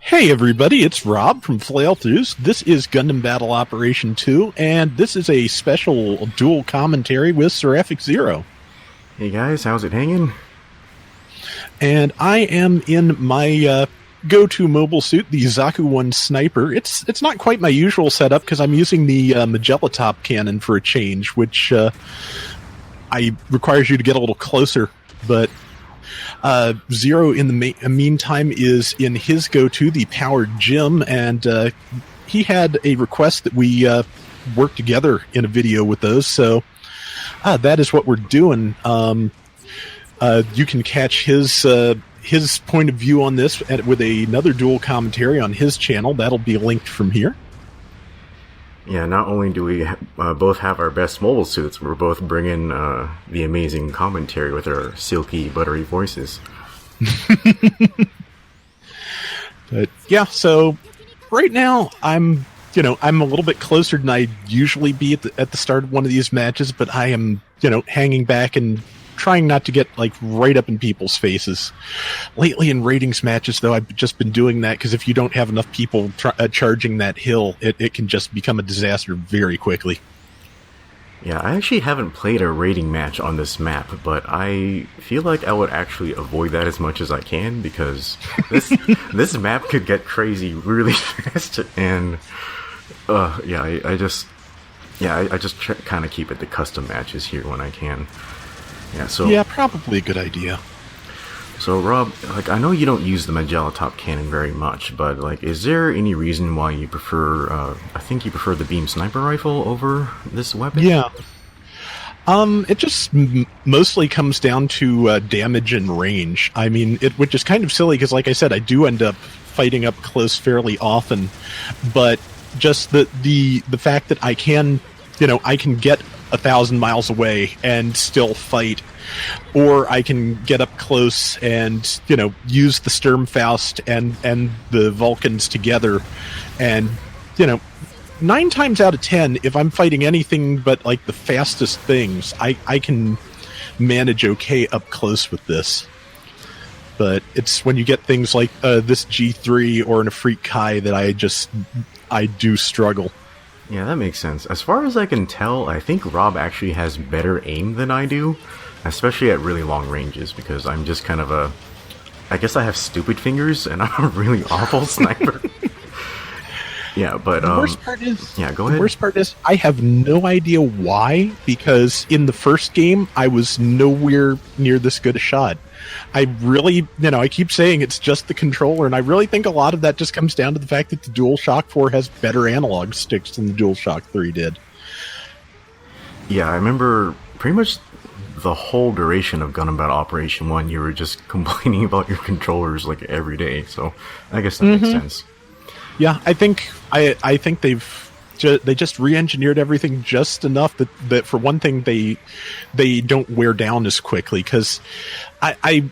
Hey everybody, it's Rob from Flailthroughs. This is Gundam Battle Operation 2, and this is a special dual commentary with Seraphiczero. Hey guys, how's it hanging? And I am in my go-to mobile suit, the Zaku 1 Sniper. It's not quite my usual setup because I'm using the Magella Top cannon for a change, which requires you to get a little closer, but Zero in the meantime is in his go-to, the Powered Gym, and he had a request that we work together in a video with those, so that is what we're doing. You can catch his point of view on this with another dual commentary on his channel. That'll be linked from here. Yeah, not only do we both have our best mobile suits, we're both bringing the amazing commentary with our silky, buttery voices. But yeah, so right now I'm a little bit closer than I usually be at the start of one of these matches, but I am, hanging back and trying not to get right up in people's faces. Lately in ratings matches, though, I've just been doing that because if you don't have enough people charging that hill, it can just become a disaster very quickly. Yeah, I actually haven't played a rating match on this map, but I feel like I would actually avoid that as much as I can because this map could get crazy really fast, and I just kind of keep it to custom matches here when I can. Yeah, probably a good idea. So Rob, I know you don't use the Magella Top cannon very much, but is there any reason why you prefer? I think you prefer the beam sniper rifle over this weapon. Yeah. It just mostly comes down to damage and range. I mean, which is kind of silly because, like I said, I do end up fighting up close fairly often, but just the fact that I can get 1,000 miles away and still fight, or I can get up close and use the Sturmfaust and the Vulcans together, and 9 times out of 10, if I'm fighting anything but the fastest things, I can manage okay up close with this. But it's when you get things like this G3 or an Afreet Kai that I do struggle. Yeah, that makes sense. As far as I can tell, I think Rob actually has better aim than I do, especially at really long ranges, because I'm just kind of I guess I have stupid fingers, and I'm a really awful sniper. Yeah, but the worst part is... Yeah, go ahead. The worst part is, I have no idea why, because in the first game, I was nowhere near this good a shot. I really, I keep saying it's just the controller, and I really think a lot of that just comes down to the fact that the DualShock 4 has better analog sticks than the DualShock 3 did. Yeah, I remember pretty much the whole duration of Gundam Battle Operation 1, you were just complaining about your controllers every day, so I guess that makes sense. Yeah, I think they just re-engineered everything just enough that for one thing they don't wear down as quickly, because I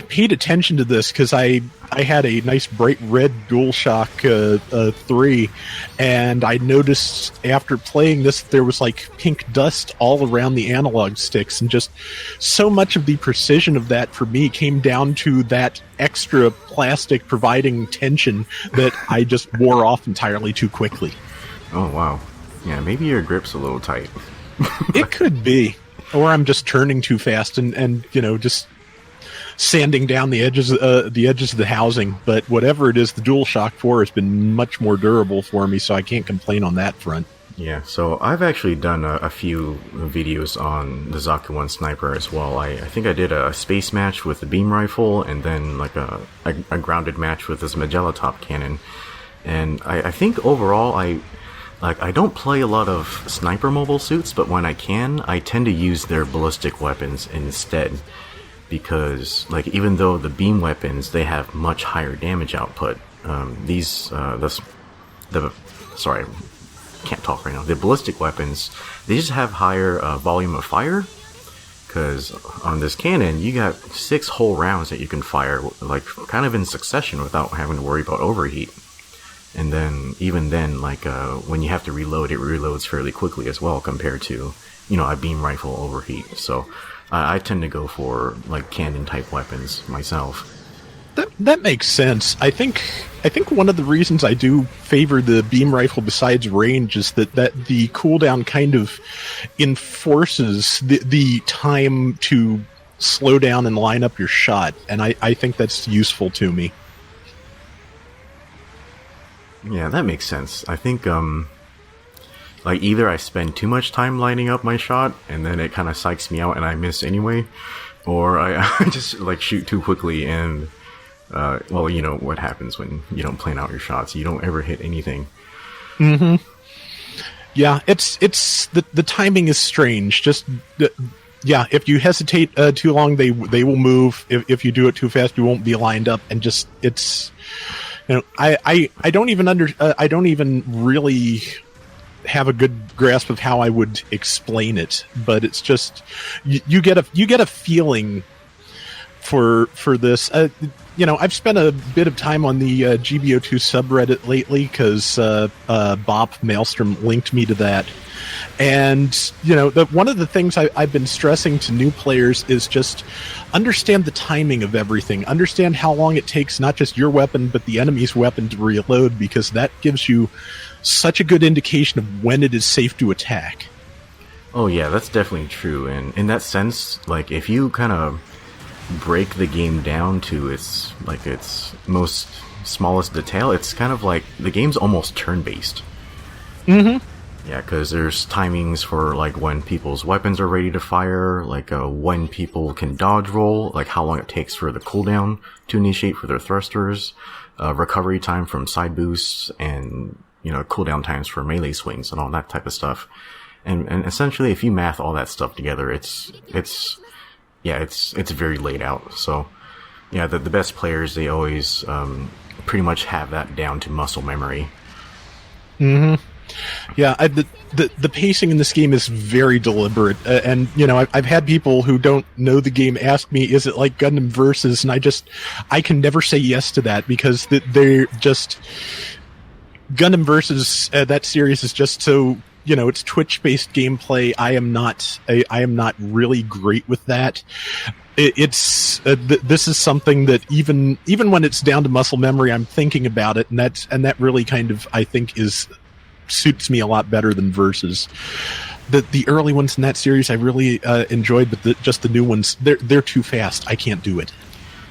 paid attention to this because I had a nice bright red DualShock 3, and I noticed after playing this there was pink dust all around the analog sticks, and just so much of the precision of that for me came down to that extra plastic providing tension that I just wore off entirely too quickly. Oh wow. Yeah, maybe your grip's a little tight. It could be. Or I'm just turning too fast and just sanding down the edges of the housing. But whatever it is, the DualShock 4 has been much more durable for me, so I can't complain on that front. Yeah, so I've actually done a few videos on the Zaku 1 Sniper as well. I think I did a space match with the beam rifle, and then a grounded match with this Magella Top cannon. And I think overall I don't play a lot of sniper mobile suits, but when I can, I tend to use their ballistic weapons instead. Because, even though the beam weapons, they have much higher damage output, sorry, can't talk right now. The ballistic weapons, they just have higher volume of fire. Because on this cannon, you got 6 whole rounds that you can fire, kind of in succession without having to worry about overheat. And then, even then, when you have to reload, it reloads fairly quickly as well compared to, a beam rifle overheat. So, I tend to go for, cannon-type weapons myself. That makes sense. I think one of the reasons I do favor the beam rifle besides range is that the cooldown kind of enforces the time to slow down and line up your shot, and I think that's useful to me. Yeah, that makes sense. I think like either I spend too much time lining up my shot and then it kind of psychs me out and I miss anyway, or I just like shoot too quickly and well, you know what happens when you don't plan out your shots. You don't ever hit anything. Mm-hmm. Yeah, it's the timing is strange. Just yeah, if you hesitate too long, they will move. If you do it too fast, you won't be lined up. And just it's, you know, I don't even I don't even really have a good grasp of how I would explain it. But it's just you get a feeling for this. You know, I've spent a bit of time on the GBO2 subreddit lately because Bop Maelstrom linked me to that. And, you know, one of the things I've been stressing to new players is just understand the timing of everything. Understand how long it takes not just your weapon, but the enemy's weapon to reload, because that gives you such a good indication of when it is safe to attack. Oh, yeah, that's definitely true. And in that sense, like, if you kind of break the game down to its most smallest detail, it's kind of like the game's almost turn-based. Mm-hmm. Yeah, because there's timings for like when people's weapons are ready to fire, like when people can dodge roll, like how long it takes for the cooldown to initiate for their thrusters, recovery time from side boosts, and you know, cooldown times for melee swings and all that type of stuff. And essentially, if you math all that stuff together, it's very laid out. So, yeah, the best players, they always pretty much have that down to muscle memory. Mm-hmm. Yeah, the pacing in this game is very deliberate, and you know, I've had people who don't know the game ask me, "Is it like Gundam Versus?" And I can never say yes to that, because they're just Gundam Versus. That series is just so, you know, it's Twitch-based gameplay. I am not really great with that. This is something that even when it's down to muscle memory, I'm thinking about it, and that really kind of, I think, suits me a lot better than Versus. The early ones in that series I really enjoyed, but just the new ones, they're too fast. I can't do it.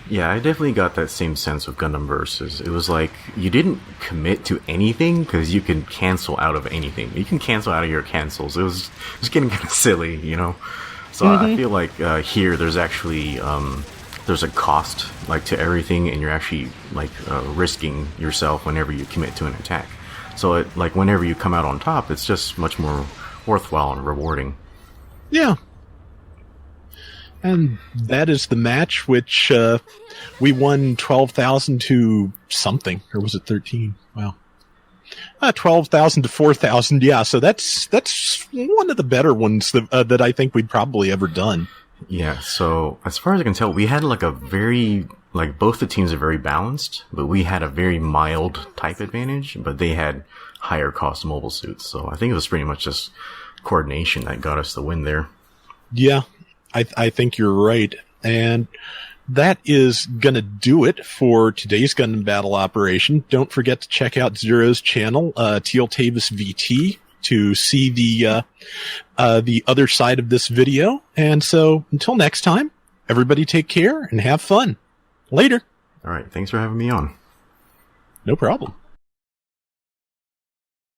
Yeah, I definitely got that same sense of Gundam Versus. It was like you didn't commit to anything because you can cancel out of anything. You can cancel out of your cancels. It was getting kind of silly, you know. So Mm-hmm. I feel like here there's actually there's a cost like to everything, and you're actually like risking yourself whenever you commit to an attack. So like whenever you come out on top, it's just much more worthwhile and rewarding. Yeah. And that is the match, which we won 12,000 to something, or was it 13? Wow. 12,000 to 4,000. Yeah, so that's one of the better ones that I think we'd probably ever done. Yeah, so as far as I can tell, we had like a very, like both the teams are very balanced, but we had a very mild type advantage, but they had higher cost mobile suits. So I think it was pretty much just coordination that got us the win there. Yeah, I think you're right. And that is going to do it for today's Gundam Battle Operation. Don't forget to check out Zero's channel, Teal Tavis VT, to see the other side of this video. And so until next time, everybody take care and have fun. Later. All right, thanks for having me on. No problem.